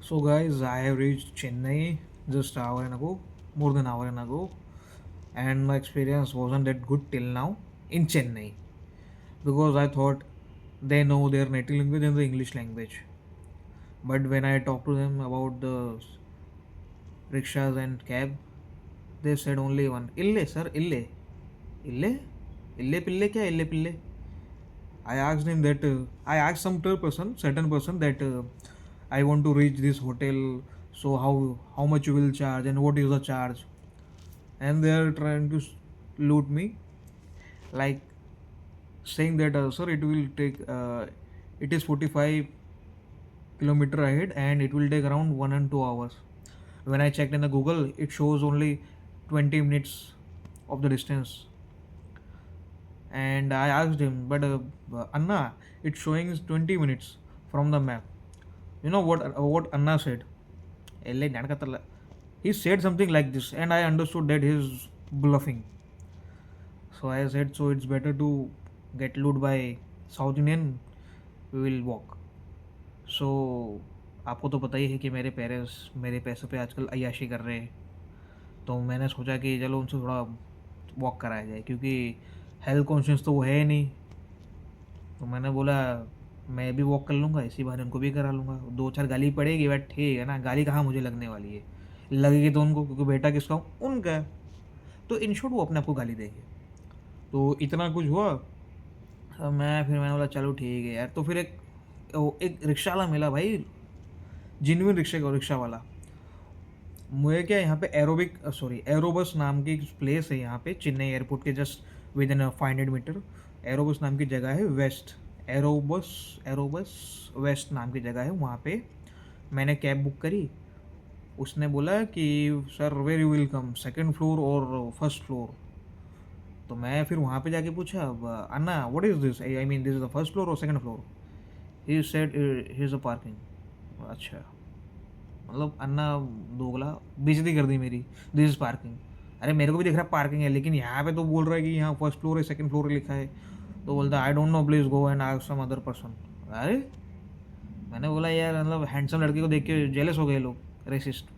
So guys, I have reached Chennai just an hour and ago, more than an hour and ago, and my experience wasn't that good till now in Chennai because I thought they know their native language and the English language. But when I talked to them about the rickshaws and cab, they said only one. Ille sir, ille, ille, ille pille kya ille pille? I asked him that I asked some certain person that I want to reach this hotel. So how much you will charge and what is the charge? And they are trying to loot me, like saying that sir, it is 45 kilometer ahead and it will take around 1 and 2 hours. When I checked in the Google, it shows only 20 minutes of the distance. And I asked him, but Anna, it's showing is 20 minutes from the map. You know what Anna said? "Ellai nadakatalla." He said something like this, and I understood that he's bluffing. So I said, so it's better to get loot by South Indian. We will walk. So आपको तो पता ही है कि मेरे parents मेरे पैसों पे आजकल अय्याशी कर रहे हैं, तो मैंने सोचा कि चलो उनसे थोड़ा वॉक कराया जाए, क्योंकि हेल्थ कॉन्शियस तो वो है ही नहीं। तो मैंने बोला मैं भी वॉक कर लूँगा, इसी बहाने उनको भी करा लूँगा। दो चार गाली पड़ेगी बट ठीक है ना, गाली कहाँ मुझे लगने वाली है, लगेगी तो उनको, क्योंकि बेटा किसका हूँ, उनका है। तो इन शॉर्ट वो अपने आप को गाली देंगे। तो इतना कुछ हुआ। मैंने बोला चलो ठीक है यार। तो फिर एक रिक्शा वाला मिला भाई, जिनविन रिक्शा वाला। मुझे क्या, यहाँ पे एरोबस नाम की एक प्लेस है यहाँ पे चेन्नई एयरपोर्ट के जस्ट विद इन 500 मीटर। एरोबस नाम की जगह है, एरोबस एरोबस वेस्ट नाम की जगह है। वहाँ पे मैंने कैब बुक करी। उसने बोला कि sir where you will come, second floor और फर्स्ट फ्लोर। तो मैं फिर वहाँ पे जाके पूछा, अन्ना what is this, I mean this is the first floor और second floor? He said he is a parking. अच्छा, मतलब अन्ना दोगला, बेइज्जती कर दी मेरी। This is parking. अरे मेरे को भी दिख रहा है पार्किंग है, लेकिन यहाँ पे तो बोल रहा है कि यहाँ फर्स्ट फ्लोर है, सेकंड फ्लोर लिखा है। तो बोलता I don't know, please go and ask some other person. अरे मैंने बोला यार, मतलब हैंडसम लड़के को देख के जेलस हो गए लोग, रेसिस्ट।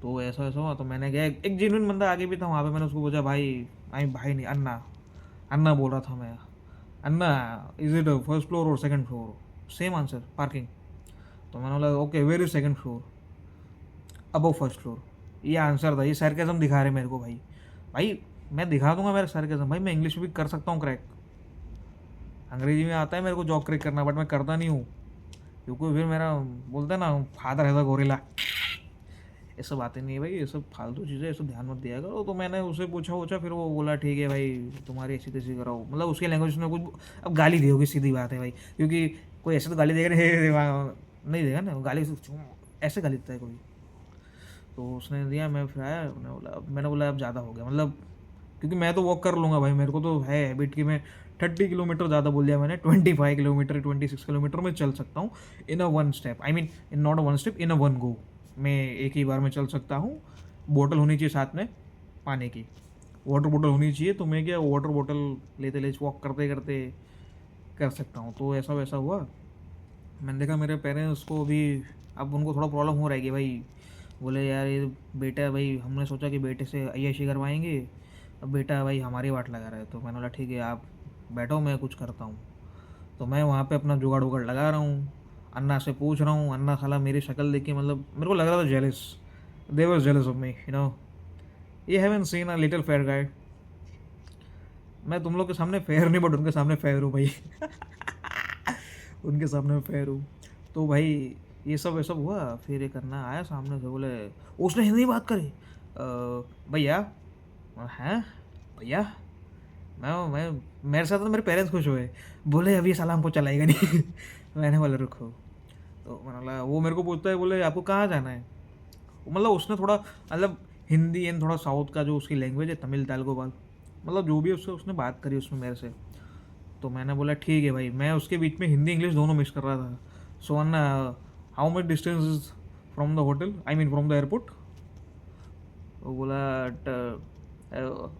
तो ऐसा ऐसा हुआ। तो मैंने गया, एक जेन्युइन बंदा आगे भी था वहाँ पे। मैंने उसको पूछा, भाई आई भाई नहीं, अन्ना अन्ना बोल रहा था मैं, अन्ना इज इट फर्स्ट फ्लोर और second floor? Same answer, parking. तो मैंने बोला okay where is second floor? Above first floor. ये आंसर था। ये सरकेज़म दिखा रहे मेरे को भाई। भाई मैं दिखा दूंगा मेरा सरकेज़म। भाई मैं इंग्लिश में भी कर सकता हूँ क्रैक, अंग्रेजी में आता है मेरे को जॉब क्रैक करना, बट मैं करता नहीं हूँ, क्योंकि फिर मेरा बोलते हैं ना, फादर है गोरिल्ला। ये सब बातें नहीं है भाई, ये सब फालतू चीज़ें, ये सब ध्यान मत दिया करो। तो मैंने उसे पूछा, फिर वो बोला ठीक है भाई, तुम्हारी ऐसी तैसी कराओ, मतलब उसके लैंग्वेज में कुछ। अब गाली दी होगी, सीधी बात है भाई, क्योंकि कोई ऐसे तो गाली देगा नहीं देगा ना गाली, ऐसे गाली देता है कोई। तो उसने दिया, मैं फिर आया, मैंने बोला अब ज़्यादा हो गया, मतलब क्योंकि मैं तो वॉक कर लूँगा भाई, मेरे को तो है हैबिट कि मैं 30 किलोमीटर, ज़्यादा बोल दिया मैंने, 25 किलोमीटर 26 किलोमीटर में चल सकता हूँ in a one step, I mean in not a one step, in a one go. मैं एक ही बार में चल सकता हूँ। बोतल होनी चाहिए साथ में, पानी की वाटर बोतल होनी चाहिए। तो मैं क्या, वाटर बोतल लेते ले वॉक करते करते कर सकता हूँ। तो ऐसा वैसा हुआ। मैंने देखा मेरे पेरेंट्स को भी, अब उनको थोड़ा प्रॉब्लम हो रहा है कि भाई, बोले यार ये बेटा, भाई हमने सोचा कि बेटे से अय्याशी करवाएंगे, अब बेटा भाई हमारी वाट लगा रहा है। तो मैंने बोला ठीक है आप बैठो, मैं कुछ करता हूँ। तो मैं वहाँ पे अपना जुगाड़ उगाड़ लगा रहा हूँ, अन्ना से पूछ रहा हूँ। अन्ना साला मेरी शक्ल देख के, मतलब मेरे को लग रहा था jealous, they was jealous of me, you know, ये haven't seen a little fair guy. मैं तुम लोग के सामने फेयर नहीं, बट उनके सामने फेयर हूँ भाई। उनके सामने फेयर हूँ। तो भाई ये सब हुआ। फिर एक अन्ना आया सामने से, बोले, उसने हिंदी में बात करी, भैया हैं, भैया मैं मेरे साथ तो मेरे पेरेंट्स खुश हुए, बोले अभी साला हमको चलाएगा नहीं। मैंने बोला रुको। तो मैंने बोला, वो मेरे को पूछता है, बोले आपको कहाँ जाना है? मतलब उसने थोड़ा, मतलब हिंदी एंड थोड़ा साउथ का जो उसकी लैंग्वेज है, तमिल तेलुगु वाल, मतलब जो भी उससे उसने बात करी उसमें मेरे से। तो मैंने बोला ठीक है भाई। मैं उसके बीच में हिंदी इंग्लिश दोनों मिक्स कर रहा था। सो अन्ना, how much distance is from the hotel, I mean from the airport? वो बोला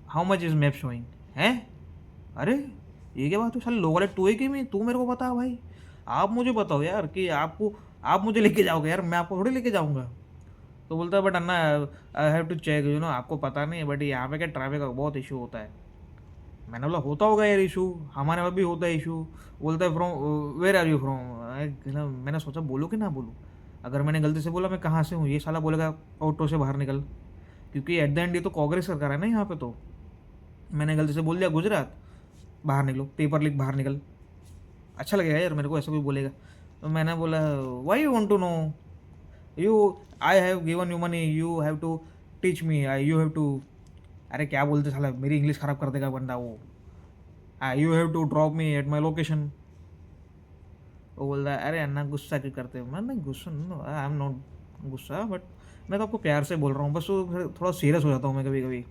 how much is map showing हैं। अरे ये क्या बात है, साले लोग वाले टोए के में तू मेरे को बता भाई, आप मुझे बताओ यार कि आपको आप मुझे लेके जाओगे यार, मैं आपको थोड़ी लेके जाऊँगा। तो बोलता है बट अन्ना आई हैव टू चेक, आपको पता नहीं है बट यहाँ पे क्या ट्रैफिक का बहुत इशू होता है। मैंने बोला होता होगा यार इशू, हमारे वहाँ भी होता है इशू। बोलता है from where are you from. मैंने सोचा बोलूँ कि ना बोलूँ। अगर मैंने गलती से बोला मैं कहाँ से हूँ, ये साला बोलेगा ऑटो से बाहर निकल, क्योंकि एट द एंड ये तो कांग्रेस सरकार है ना यहाँ पे। तो मैंने गलती से बोल दिया गुजरात, बाहर निकलो, पेपर लीक बाहर निकल। अच्छा लगेगा यार मेरे को ऐसा कोई बोलेगा। तो मैंने बोला why you want to know, you I have given you money, you have to teach me, I you have to. अरे क्या बोलते साला, मेरी इंग्लिश ख़राब कर देगा बंदा वो। You have to drop me at my location. वो बोलता है अरे अन्ना गुस्सा क्यों करते हो। मैं नहीं गुस्सा, आई एम नॉट गुस्सा, बट मैं तो आपको प्यार से बोल रहा हूँ, बस वो फिर थोड़ा सीरियस हो जाता हूँ मैं कभी कभी।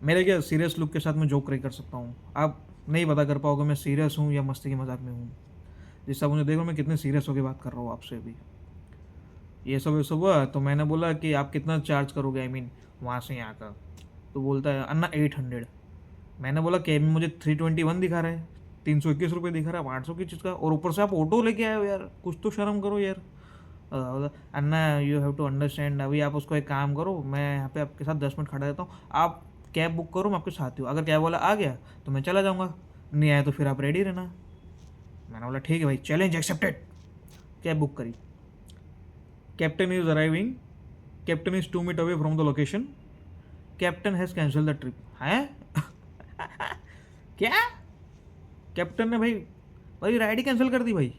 मेरे क्या सीरियस लुक के साथ मैं जोक नहीं कर सकता हूँ, आप नहीं पता कर पाओगे मैं सीरियस हूँ या मस्ती के मजाक में हूँ। जिससे मुझे देखो मैं कितने सीरियस होकर बात कर रहा हूँ आपसे भी। ये सब हुआ तो मैंने बोला कि आप कितना चार्ज करोगे, आई मीन वहाँ से यहाँ का। तो बोलता है अन्ना 800। मैंने बोला कैब में मुझे 321 दिखा रहा है, 321 रुपये दिखा रहा है, 800 की चीज़ का, और ऊपर से आप ऑटो लेके आए हो यार, कुछ तो शर्म करो यार। अन्ना यू हैव टू अंडरस्टैंड, अभी आप उसको एक काम करो, मैं यहाँ पे आपके साथ 10 मिनट खड़ा रहता हूँ, आप कैब बुक करो, मैं आपके साथ ही हूँ। अगर कैब वाला आ गया तो मैं चला जाऊँगा, नहीं आया तो फिर आप रेडी रहना। मैंने बोला ठीक है भाई, चैलेंज एक्सेप्टेड। कैब बुक करी। Captain is arriving, captain is 2 minute away from the location, captain has cancel the trip. हैं क्या? कैप्टन ने भाई भाई राइड ही कैंसिल कर दी भाई।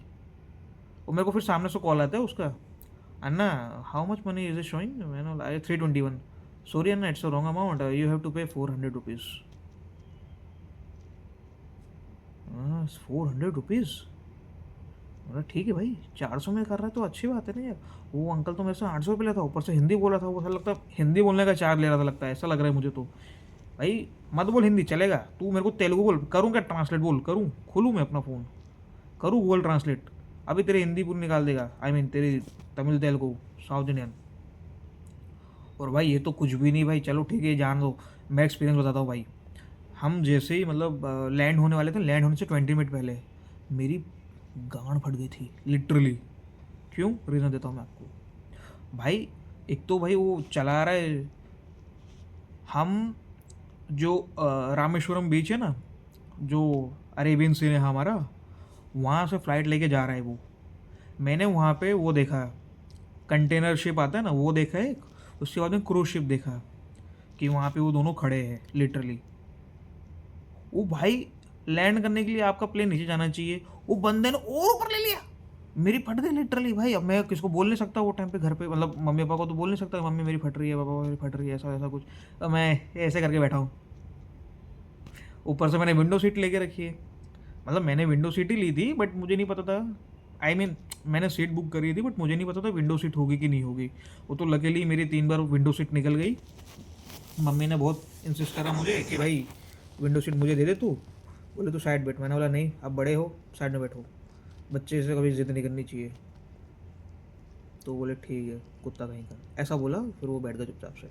और मेरे को फिर सामने से कॉल आता है उसका, अन्ना how much money is it showing, मैंने 321। सॉरी अन्ना it's a wrong amount, you have to pay 400 rupees. 400 rupees? बोला ठीक है भाई, 400 में कर रहा है तो अच्छी बात है ना यार। वो अंकल तो मेरे से 800 रुपये लेता, ऊपर से हिंदी बोला था वो, ऐसा लगता है हिंदी बोलने का चार्ज ले रहा था लगता है, ऐसा लग रहा है मुझे तो। भाई मत बोल हिंदी, चलेगा, तू मेरे को तेलुगु बोल, करूँ क्या ट्रांसलेट, बोल करूँ, खोलूँ मैं अपना फ़ोन, करूँ गूगल ट्रांसलेट, अभी तेरी हिंदी पूरी निकाल देगा, आई मीन तेरी तमिल तेलुगु साउथ इंडियन। और भाई ये तो कुछ भी नहीं भाई, चलो ठीक है जान दो, मैं एक्सपीरियंस बताता हूँ भाई। हम जैसे ही मतलब लैंड होने वाले थे, लैंड होने से 20 मिनट पहले मेरी गांड फट गई थी लिटरली। क्यों, रीज़न देता हूँ मैं आपको। भाई एक तो भाई वो चला रहा है, हम जो रामेश्वरम बीच है ना, जो अरेबियन सी है हमारा, वहाँ से फ़्लाइट लेके जा रहा है वो। मैंने वहाँ पे वो देखा, कंटेनर शिप आता है ना, वो देखा है एक, उसके बाद में क्रूज शिप देखा कि वहाँ पे वो दोनों खड़े हैं लिटरली। वो भाई लैंड करने के लिए आपका प्लेन नीचे जाना चाहिए, वो बंदे ने और ऊपर ले लिया, मेरी फट गई लिटरली भाई। अब मैं किसको बोल नहीं सकता वो टाइम पे घर पे, मतलब मम्मी पापा को तो बोल नहीं सकता मम्मी मेरी फट रही है, पापा मेरी फट रही है, ऐसा ऐसा कुछ। तो मैं ऐसे करके बैठा हूँ। ऊपर से मैंने विंडो सीट लेके रखी है, मतलब मैंने विंडो सीट ही ली थी बट मुझे नहीं पता था, आई मीन मैंने सीट बुक करी थी बट मुझे नहीं पता था विंडो सीट होगी कि नहीं होगी। वो तो लकीली मेरी 3 बार विंडो सीट निकल गई। मम्मी ने बहुत इंसिस्ट करा मुझे कि भाई विंडो सीट मुझे दे दे तू, बोले तू साइड बैठ। मैंने बोला नहीं, अब बड़े हो साइड में बैठो, बच्चे से कभी जिद नहीं करनी चाहिए। तो बोले ठीक है कुत्ता कहीं का, ऐसा बोला, फिर वो बैठ गया चुपचाप से।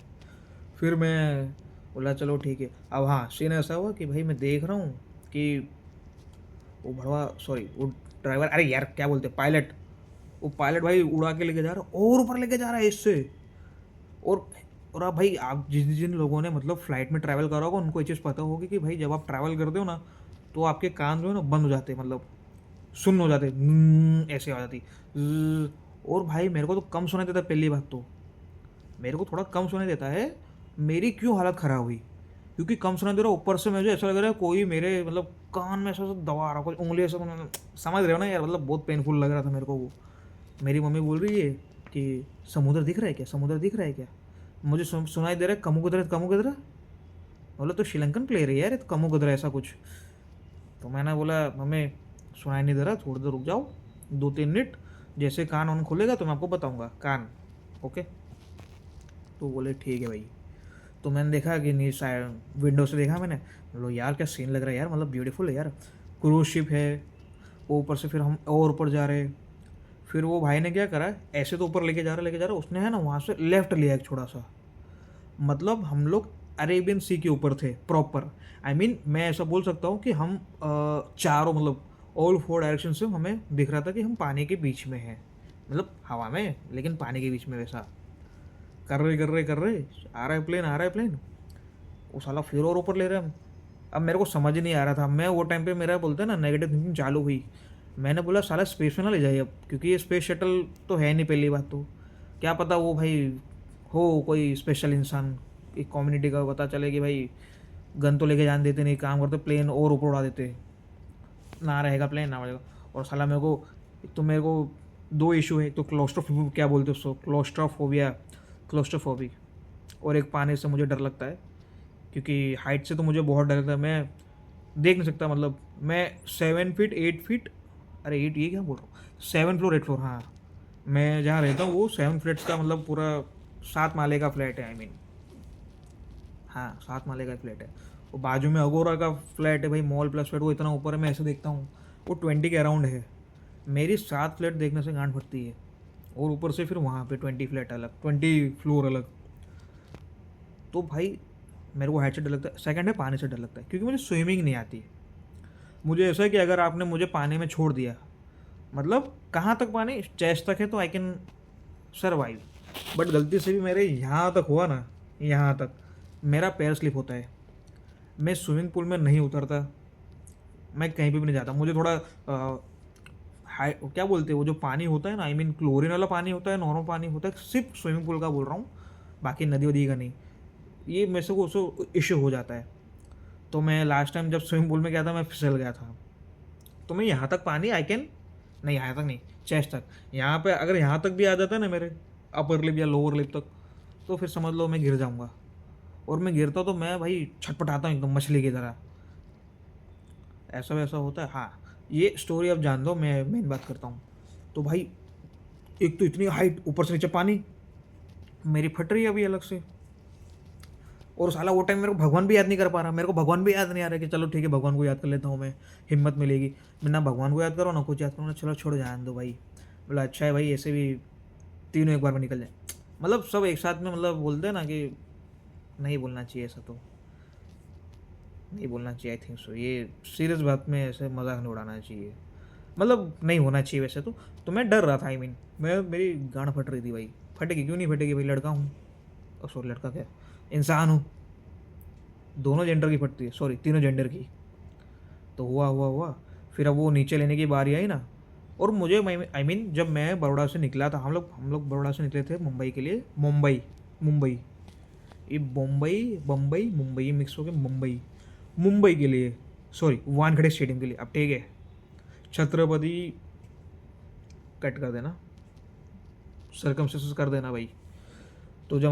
फिर मैं बोला चलो ठीक है। अब हाँ सीन ऐसा हुआ कि भाई मैं देख रहा हूँ कि वो भड़वा, सॉरी वो ड्राइवर, अरे यार क्या बोलते हैं, पायलट, वो पायलट भाई उड़ा के लेके जा रहा है और ऊपर लेके जा रहा है इससे। और और आप भाई, आप जिन जिन लोगों ने मतलब फ्लाइट में ट्रैवल करा होगा उनको ये चीज़ पता होगी कि भाई जब आप ट्रैवल करते हो ना तो आपके कान जो है ना बंद हो जाते हैं, मतलब सुन्न हो जाते, ऐसे आ जाती और भाई मेरे को तो कम सुनाई देता, पहली बात तो मेरे को थोड़ा कम सुनाई देता है। मेरी क्यों हालत ख़राब हुई, क्योंकि कम सुनाई दे रहा, ऊपर से मुझे ऐसा लग रहा है कोई मेरे मतलब कान में ऐसा ऐसा दबा रहा, कोई उंगली ऐसा, समझ रहे हो ना यार, मतलब बहुत पेनफुल लग रहा था मेरे को वो। मेरी मम्मी बोल रही है कि समुद्र दिख रहा है क्या, समुद्र दिख रहा है क्या। मुझे सुनाई दे रहा है कमु कुदरा, कमु कुदरा। बोला तो श्रीलंकन प्लेयर है यार ये तो, कमु कुदरा ऐसा कुछ। तो मैंने बोला मम्मी सुनाई नहीं दे रहा, थोड़ी देर रुक जाओ 2-3 मिनट, जैसे कान ऑन खुलेगा तो मैं आपको बताऊंगा कान, ओके। तो बोले ठीक है भाई। तो मैंने देखा कि नहीं, विंडो से देखा मैंने, बोलो यार क्या सीन लग रहा है यार, मतलब ब्यूटीफुल है यार, क्रूज शिप है। वो ऊपर से फिर हम और ऊपर जा रहे। फिर वो भाई ने क्या करा, ऐसे तो ऊपर लेके जा रहा उसने, है ना, वहाँ से लेफ्ट लिया एक छोटा सा, मतलब हम लोग अरेबियन सी के ऊपर थे प्रॉपर। आई मीन मैं ऐसा बोल सकता हूँ कि हम चारों मतलब ऑल 4 डायरेक्शन से हमें दिख रहा था कि हम पानी के बीच में हैं, मतलब हवा में, लेकिन पानी के बीच में वैसा। कर रहे आ रहा है प्लेन, आ रहा है प्लेन। वो साला फिर और ऊपर ले रहे हैं हम। अब मेरे को समझ नहीं आ रहा था, मैं वो टाइम पे मेरा बोलते हैं ना नेगेटिव थिंकिंग चालू हुई। मैंने बोला साला स्पेस में ना ले जाइए अब, क्योंकि ये स्पेस शटल तो है नहीं पहली बात तो। क्या पता वो भाई हो कोई स्पेशल इंसान, एक कम्युनिटी का, पता चले कि भाई गन तो लेके जान देते नहीं, काम करते प्लेन और ऊपर उड़ा देते, ना रहेगा प्लेन ना रहेगा। और साला मेरे को, एक तो मेरे को दो इशू है, एक तो क्लोस्ट्रोफोबिया, क्या बोलते हैं उसको, क्लोस्ट्रोफोबिया, क्लोस्ट्रोफोबिक, और एक पानी से मुझे डर लगता है। क्योंकि हाइट से तो मुझे बहुत डर लगता है, मैं देख नहीं सकता। मतलब मैं 7 फीट 8 फीट, अरे 8 ये क्या बोल रहा हूँ, 7 फ्लोर 8 फ्लोर, हाँ। मैं जहाँ रहता हूँ वो 7 फ्लैट्स का मतलब पूरा 7 माले का फ्लैट है, आई मीन। हाँ 7 माले का फ्लैट है। वो बाजू में अगोरा का फ्लैट है भाई, मॉल प्लस फ्लैट, वो इतना ऊपर है, मैं ऐसे देखता हूँ वो 20 के अराउंड है। मेरी 7 फ्लैट देखने से गांड फटती है, और ऊपर से फिर वहाँ पे 20 फ्लैट अलग, 20 फ्लोर अलग। तो भाई मेरे को हाइट से डर लगता है। सेकंड है पानी से डर लगता है, क्योंकि मुझे स्विमिंग नहीं आती है। मुझे ऐसा है कि अगर आपने मुझे पानी में छोड़ दिया, मतलब कहाँ तक पानी, चेस्ट तक है तो आई कैन सर्वाइव। बट गलती से भी मेरे यहाँ तक हुआ ना, यहाँ तक मेरा पैर स्लिप होता है, मैं स्विमिंग पूल में नहीं उतरता, मैं कहीं पे भी नहीं जाता। मुझे थोड़ा हाई, क्या बोलते हैं वो जो पानी होता है ना, आई मीन क्लोरीन वाला पानी होता है, नॉर्मल पानी होता है, सिर्फ स्विमिंग पूल का बोल रहा हूँ, बाकी नदी वदी का नहीं। ये मेरे से को उसको इश्यू हो जाता है। तो मैं लास्ट टाइम जब स्विमिंग पूल में गया था, मैं फिसल गया था। तो मैं यहाँ तक पानी आई कैन, नहीं यहाँ तक नहीं, चेस्ट तक। यहाँ पे अगर यहाँ तक भी आ जाता है ना मेरे अपर लिप या लोअर लिप तक, तो फिर समझ लो मैं गिर जाऊँगा। और मैं गिरता तो मैं भाई छटपटाता हूँ एकदम मछली की तरह, ऐसा वैसा होता है। हाँ ये स्टोरी अब जान दो, मैं मेन बात करता हूँ। तो भाई एक तो इतनी हाइट, ऊपर से नीचे पानी, मेरी फट रही है अभी अलग से। और साला वो टाइम मेरे को भगवान भी याद नहीं कर पा रहा, मेरे को भगवान भी याद नहीं आ रहा कि चलो ठीक है भगवान को याद कर लेता हूँ मैं, हिम्मत मिलेगी। मैं ना भगवान को याद करो ना कुछ याद करो ना, चलो छोड़ो जान दो भाई। बोला अच्छा है भाई, ऐसे भी तीनों एक बार में निकल जाए, मतलब सब एक साथ में, मतलब बोलते हैं ना कि नहीं बोलना चाहिए ऐसा, तो नहीं बोलना चाहिए, आई थिंक सो। ये सीरियस बात में ऐसे मजाक नहीं उड़ाना चाहिए, मतलब नहीं होना चाहिए वैसे तो मैं डर रहा था, आई मीन मैं, मेरी गांड फट रही थी भाई। फटेगी क्यों नहीं फटेगी भाई, लड़का हूँ, सॉरी लड़का क्या, इंसान हूँ। दोनों जेंडर की फटती है, सॉरी तीनों जेंडर की। तो हुआ फिर अब वो नीचे लेने की बारी आई ना। और मुझे, आई मीन जब मैं बड़ौदा से निकला था, हम लोग बड़ौदा से निकले थे मुंबई के लिए, मुंबई, मुंबई, ये बम्बई बम्बई मुंबई मिक्स हो गया, मुंबई, मुंबई के लिए, सॉरी वानखेड़े स्टेडियम के लिए। अब ठीक है, छत्रपति कट कर देना, सरकमस्टेंसेस कर देना भाई। तो जब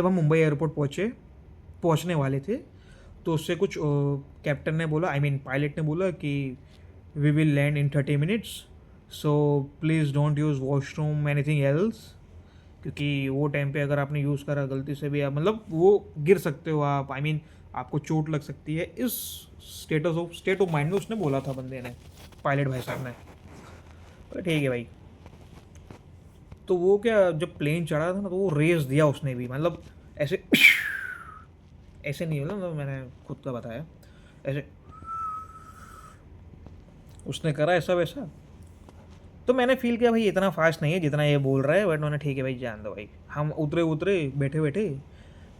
हम मुंबई एयरपोर्ट पहुंचने वाले थे, तो उससे कुछ कैप्टन ने बोला, आई मीन पायलट ने बोला कि we will land in 30 minutes, so please don't use washroom anything else. क्योंकि वो टाइम पे अगर आपने यूज़ करा गलती से भी, आप मतलब वो गिर सकते हो आप, आई मीन आपको चोट लग सकती है। इस स्टेट ऑफ माइंड में उसने बोला था बंदे ने, पायलट भाई साहब ने। बोला ठीक है भाई। तो वो क्या, जब प्लेन चढ़ा था ना, तो वो रेस दिया उसने भी, मतलब ऐसे ऐसे नहीं, मतलब मैंने खुद का बताया, ऐसे उसने करा ऐसा वैसा। तो मैंने फील किया भाई इतना फास्ट नहीं है जितना ये बोल रहा है, बट मैंने ठीक है भाई जान दो भाई। हम उतरे उतरे बैठे बैठे।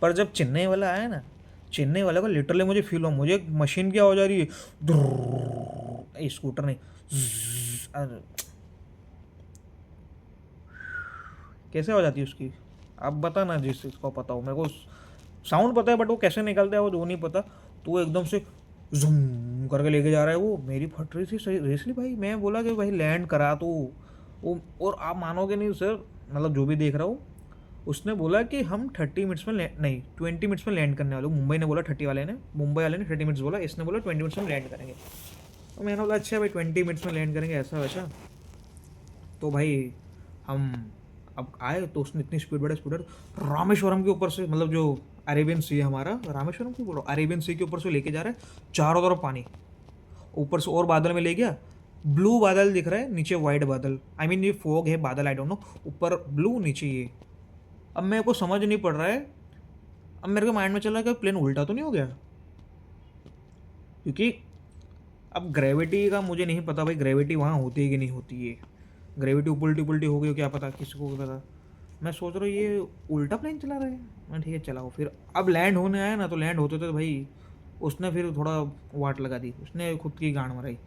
पर जब चेन्नई वाला आया ना, चेन्नई वाले को लिटरली मुझे फील हुआ, मुझे मशीन क्या हो जा रही है, स्कूटर नहीं, अरे, कैसे हो जाती है उसकी, आप बता ना जिस इसको पता हो, मेरे को साउंड पता है बट वो कैसे निकलता है वो नहीं पता। तो वो एकदम से जूम करके लेके जा रहा है, वो मेरी फट रही थी सीरियसली भाई। मैं बोला कि भाई लैंड करा तो वो, और आप मानोगे नहीं सर, मतलब जो भी देख रहा हूँ, उसने बोला कि हम 30 मिनट्स में नहीं 20 मिनट्स में लैंड करने वाले हो। मुंबई ने बोला 30 वाले ने, मुंबई वाले ने 30 मिनट्स बोला, इसने बोला 20 मिनट्स में लैंड करेंगे। तो मैंने बोला अच्छा भाई 20 मिनट्स में लैंड करेंगे ऐसा वैसा। तो भाई हम अब आए तो उसने इतनी स्पीड बढ़ा, रामेश्वरम के ऊपर से, मतलब जो अरेबियन सी है हमारा, रामेश्वरम क्यों बोलो, अरेबियन सी के ऊपर से लेके जा रहा है, चारों तरफ पानी, ऊपर से और बादल में ले गया, ब्लू बादल दिख रहा है, नीचे वाइट बादल, आई मीन ये फोग है बादल, आई डोंट नो, ऊपर ब्लू नीचे ये। अब मेरे को समझ नहीं पड़ रहा है, अब मेरे को माइंड में चला कि प्लेन उल्टा तो नहीं हो गया, क्योंकि अब ग्रेविटी का मुझे नहीं पता भाई, ग्रेविटी वहाँ होती है कि नहीं होती है, ग्रेविटी उल्टी पुल्टी हो गई हो, क्या पता, किसी को पता। मैं सोच रहा हूँ ये उल्टा प्लेन चला रहे हैं। मैं ठीक है चलाओ फिर। अब लैंड होने आया ना, तो लैंड होते तो भाई उसने फिर थोड़ा वाट लगा दी, उसने खुद की गांड मराई,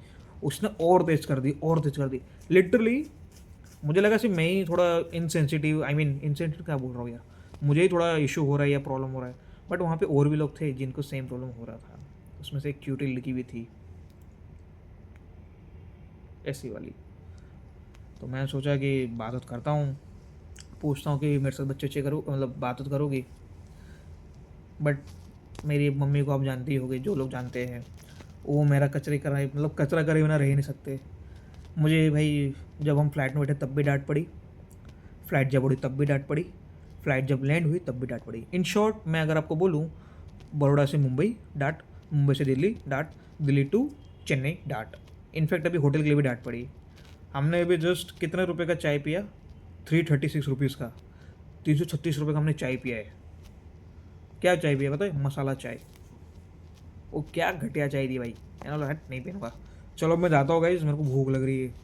उसने और तेज कर दी, और तेज कर दी लिटरली। मुझे लगा सिर्फ मैं ही थोड़ा इनसेंसिटिव, आई मीन इनसेंसिटिव क्या बोल रहा हूँ यार, मुझे ही थोड़ा इशू हो रहा है या प्रॉब्लम हो रहा है, बट वहाँ पे और भी लोग थे जिनको सेम प्रॉब्लम हो रहा था। उसमें से एक क्यूटी लड़की भी थी, ऐसी वाली। तो मैं सोचा कि बात करता हूँ, पूछता हूँ कि मेरे साथ बच्चे अच्छे करो, मतलब बात करोगी। बट मेरी मम्मी को आप जानती ही होगी, जो लोग जानते हैं, वो मेरा कचरे कराए, मतलब कचरा करे बिना रह ही नहीं सकते। मुझे भाई जब हम फ्लाइट में बैठे तब भी डांट पड़ी, फ्लाइट जब उड़ी तब भी डांट पड़ी, फ्लाइट जब लैंड हुई तब भी डांट पड़ी। इन शॉर्ट मैं अगर आपको बोलूँ, बड़ौदा से मुंबई डांट, मुंबई से दिल्ली डांट, दिल्ली टू चेन्नई डांट, इनफैक्ट अभी होटल के लिए भी डांट पड़ी। हमने अभी जस्ट कितने रुपए का चाय पिया, 336 रुपीज़ का, 336 रुपये का हमने चाय पिया है। क्या चाय पिया पता है? मसाला चाय। वो क्या घटिया चाय दी भाई, मैंने बोला हट नहीं पीऊँगा। चलो मैं जाता हूँ गाइस, मेरे को भूख लग रही है।